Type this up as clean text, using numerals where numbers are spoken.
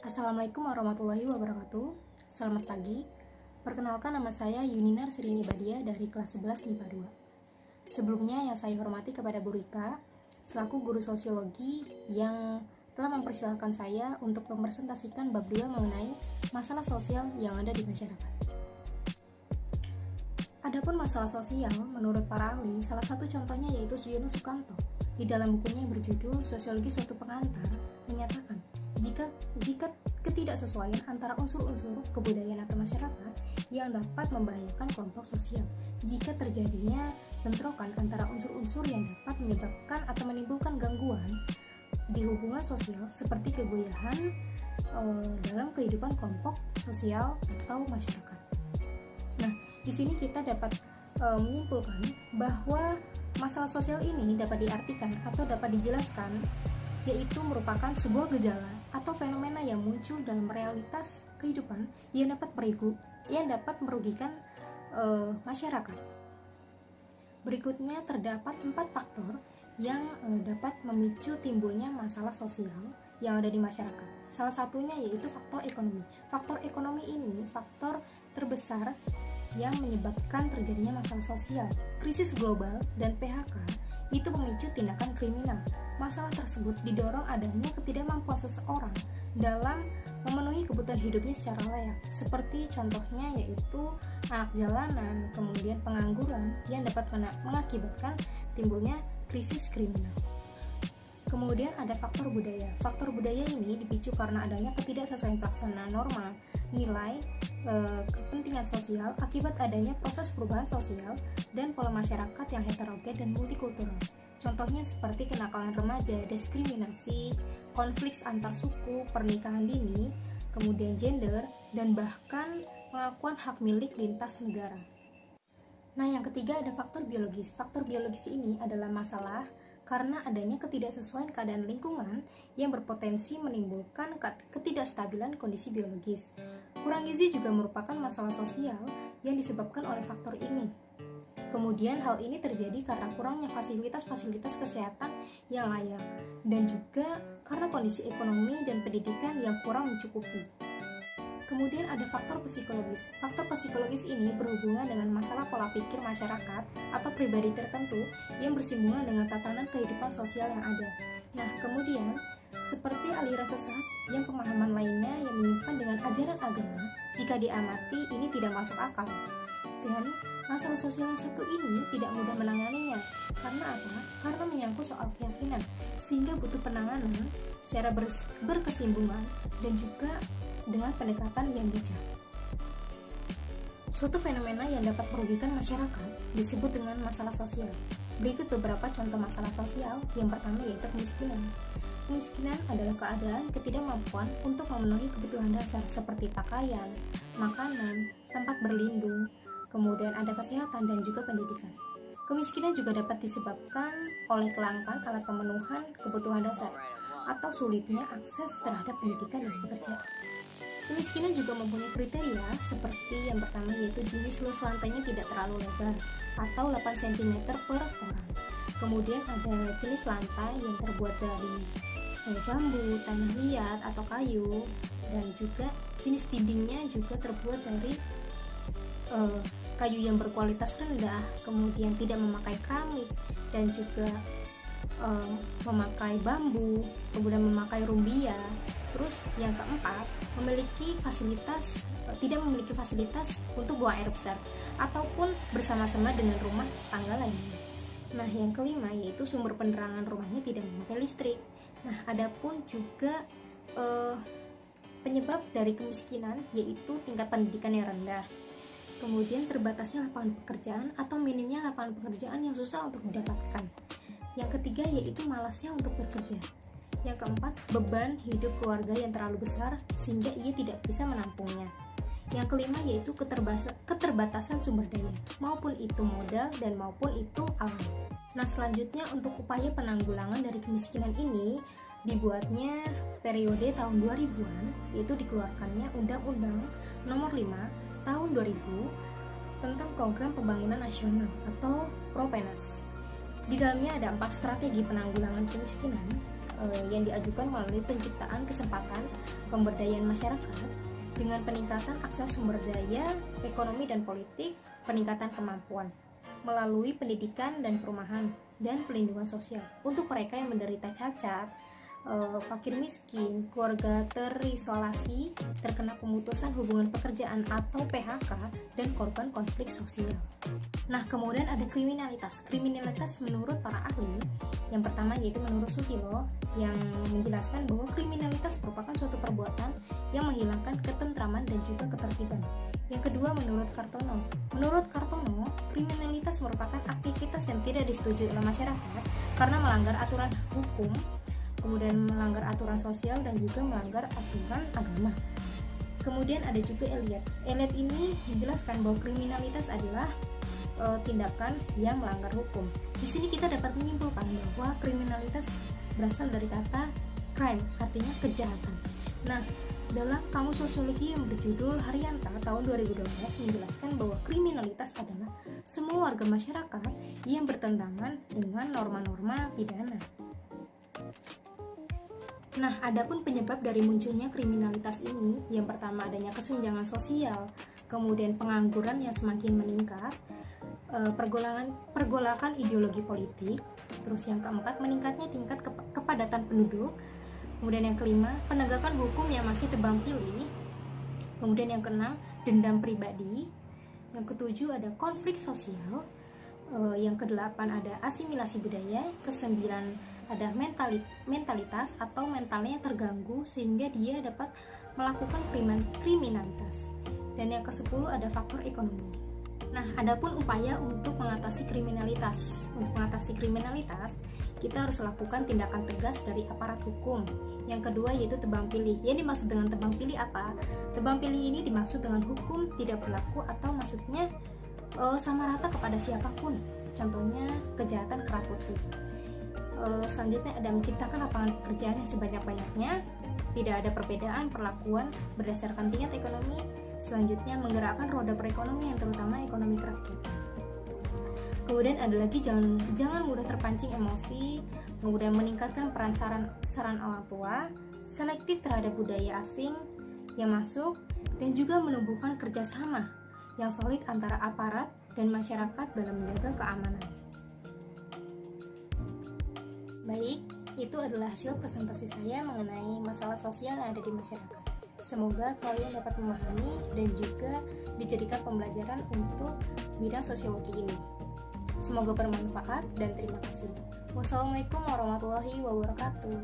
Assalamualaikum warahmatullahi wabarakatuh. Selamat pagi. Perkenalkan, nama saya Yuninar Sirini Badia dari kelas 11 MIPA 2. Sebelumnya yang saya hormati kepada Bu Rika selaku guru sosiologi yang telah mempersilahkan saya untuk mempresentasikan bab 2 mengenai masalah sosial yang ada di masyarakat. Adapun masalah sosial, menurut para ahli, salah satu contohnya yaitu Sujono Sukanto. Di dalam bukunya yang berjudul Sosiologi Suatu Pengantar, menyatakan jika ketidaksesuaian antara unsur-unsur kebudayaan atau masyarakat yang dapat membahayakan kelompok sosial, jika terjadinya bentrokan antara unsur-unsur yang dapat menyebabkan atau menimbulkan gangguan di hubungan sosial seperti kegoyahan dalam kehidupan kelompok sosial atau masyarakat. Nah, di sini kita dapat menyimpulkan bahwa masalah sosial ini dapat diartikan atau dapat dijelaskan yaitu merupakan sebuah gejala atau fenomena yang muncul dalam realitas kehidupan yang dapat merugikan masyarakat. Berikutnya terdapat 4 faktor yang dapat memicu timbulnya masalah sosial yang ada di masyarakat. Salah satunya yaitu faktor ekonomi. Faktor ekonomi ini faktor terbesar yang menyebabkan terjadinya masalah sosial. Krisis global dan PHK itu memicu tindakan kriminal. Masalah tersebut didorong adanya ketidakmampuan seseorang dalam memenuhi kebutuhan hidupnya secara layak, seperti contohnya yaitu anak jalanan, kemudian pengangguran yang dapat mengakibatkan timbulnya krisis kriminal. Kemudian ada faktor budaya. Faktor budaya ini dipicu karena adanya ketidaksesuaian pelaksanaan norma, nilai, kepentingan sosial akibat adanya proses perubahan sosial dan pola masyarakat yang heterogen dan multikultural. Contohnya seperti kenakalan remaja, diskriminasi, konflik antar suku, pernikahan dini, kemudian gender, dan bahkan pengakuan hak milik lintas negara. Nah, yang ketiga ada faktor biologis. Faktor biologis ini adalah masalah karena adanya ketidaksesuaian keadaan lingkungan yang berpotensi menimbulkan ketidakstabilan kondisi biologis. Kurang gizi juga merupakan masalah sosial yang disebabkan oleh faktor ini. Kemudian hal ini terjadi karena kurangnya fasilitas-fasilitas kesehatan yang layak dan juga karena kondisi ekonomi dan pendidikan yang kurang mencukupi. Kemudian ada faktor psikologis. Faktor psikologis ini berhubungan dengan masalah pola pikir masyarakat atau pribadi tertentu yang bersinggungan dengan tatanan kehidupan sosial yang ada. Nah, kemudian seperti aliran sesat yang pemahaman lainnya yang menyimpan dengan ajaran agama, jika diamati ini tidak masuk akal. Dan masalah sosial yang satu ini tidak mudah menanganinya. Karena apa? Karena menyangkut soal keyakinan, sehingga butuh penanganan secara berkesinambungan dan juga dengan pendekatan yang bijak. Suatu fenomena yang dapat merugikan masyarakat disebut dengan masalah sosial. Berikut beberapa contoh masalah sosial. Yang pertama yaitu kemiskinan. Kemiskinan adalah keadaan ketidakmampuan untuk memenuhi kebutuhan dasar seperti pakaian, makanan, tempat berlindung, kemudian ada kesehatan dan juga pendidikan. Kemiskinan juga dapat disebabkan oleh kelangkaan alat pemenuhan kebutuhan dasar atau sulitnya akses terhadap pendidikan dan pekerjaan. Kemiskinan juga mempunyai kriteria seperti yang pertama yaitu jenis luas lantainya tidak terlalu lebar atau 8 cm per orang. Kemudian ada jenis lantai yang terbuat dari bambu, tanah liat atau kayu, dan juga jenis dindingnya juga terbuat dari kayu yang berkualitas rendah, kemudian tidak memakai keramik dan juga memakai bambu, kemudian memakai rumbia. Terus yang keempat, tidak memiliki fasilitas untuk buang air besar ataupun bersama-sama dengan rumah tangga lainnya. Nah, yang kelima yaitu sumber penerangan rumahnya tidak memakai listrik. Nah, adapun juga penyebab dari kemiskinan yaitu tingkat pendidikan yang rendah. Kemudian terbatasnya lapangan pekerjaan atau minimnya lapangan pekerjaan yang susah untuk didapatkan. Yang ketiga yaitu malasnya untuk bekerja. Yang keempat, beban hidup keluarga yang terlalu besar sehingga ia tidak bisa menampungnya. Yang kelima yaitu keterbatasan sumber daya, maupun itu modal dan maupun itu alam. Nah, selanjutnya untuk upaya penanggulangan dari kemiskinan ini dibuatnya periode tahun 2000-an, yaitu dikeluarkannya Undang-Undang Nomor 5 Tahun 2000 tentang Program Pembangunan Nasional atau Propenas. Di dalamnya ada 4 strategi penanggulangan kemiskinan. yang diajukan melalui penciptaan kesempatan pemberdayaan masyarakat dengan peningkatan akses sumber daya, ekonomi dan politik, peningkatan kemampuan melalui pendidikan dan perumahan dan pelindungan sosial untuk mereka yang menderita cacat, fakir miskin, keluarga terisolasi, terkena pemutusan hubungan pekerjaan atau PHK, dan korban konflik sosial. Nah, kemudian ada kriminalitas. Kriminalitas menurut para ahli, yang pertama yaitu menurut Susilo, yang menjelaskan bahwa kriminalitas merupakan suatu perbuatan yang menghilangkan ketentraman dan juga ketertiban. Yang kedua menurut Kartono. Menurut Kartono, kriminalitas merupakan aktivitas yang tidak disetujui oleh masyarakat karena melanggar aturan hukum, kemudian melanggar aturan sosial dan juga melanggar aturan agama. Kemudian ada juga Elliot. Elliot ini menjelaskan bahwa kriminalitas adalah tindakan yang melanggar hukum. Di sini kita dapat menyimpulkan bahwa kriminalitas berasal dari kata crime, artinya kejahatan. Nah, dalam Kamus Sosiologi yang berjudul Haryanta tahun 2012 menjelaskan bahwa kriminalitas adalah semua warga masyarakat yang bertentangan dengan norma-norma pidana. Nah, adapun penyebab dari munculnya kriminalitas ini, yang pertama adanya kesenjangan sosial, kemudian pengangguran yang semakin meningkat, pergolakan ideologi politik, terus yang keempat meningkatnya tingkat kepadatan penduduk, kemudian yang kelima penegakan hukum yang masih tebang pilih, kemudian yang keenam dendam pribadi, yang ketujuh ada konflik sosial, yang kedelapan ada asimilasi budaya, kesembilan ada mentalitas atau mentalnya terganggu sehingga dia dapat melakukan kriminalitas, dan yang ke-10 ada faktor ekonomi. Nah, adapun upaya untuk mengatasi kriminalitas. Untuk mengatasi kriminalitas, kita harus lakukan tindakan tegas dari aparat hukum. Yang kedua yaitu tebang pilih. Yang dimaksud dengan tebang pilih apa? Tebang pilih ini dimaksud dengan hukum tidak berlaku atau maksudnya sama rata kepada siapapun. Contohnya kejahatan kera putih. Selanjutnya ada menciptakan lapangan pekerjaan yang sebanyak-banyaknya, tidak ada perbedaan perlakuan berdasarkan tingkat ekonomi. Selanjutnya menggerakkan roda perekonomian terutama ekonomi kerakyatan. Kemudian ada lagi jangan mudah terpancing emosi, kemudian meningkatkan peran saran orang tua, selektif terhadap budaya asing yang masuk, dan juga menumbuhkan kerjasama yang solid antara aparat dan masyarakat dalam menjaga keamanan. Baik, itu adalah hasil presentasi saya mengenai masalah sosial yang ada di masyarakat. Semoga kalian dapat memahami dan juga dijadikan pembelajaran untuk bidang sosiologi ini. Semoga bermanfaat dan terima kasih. Wassalamualaikum warahmatullahi wabarakatuh.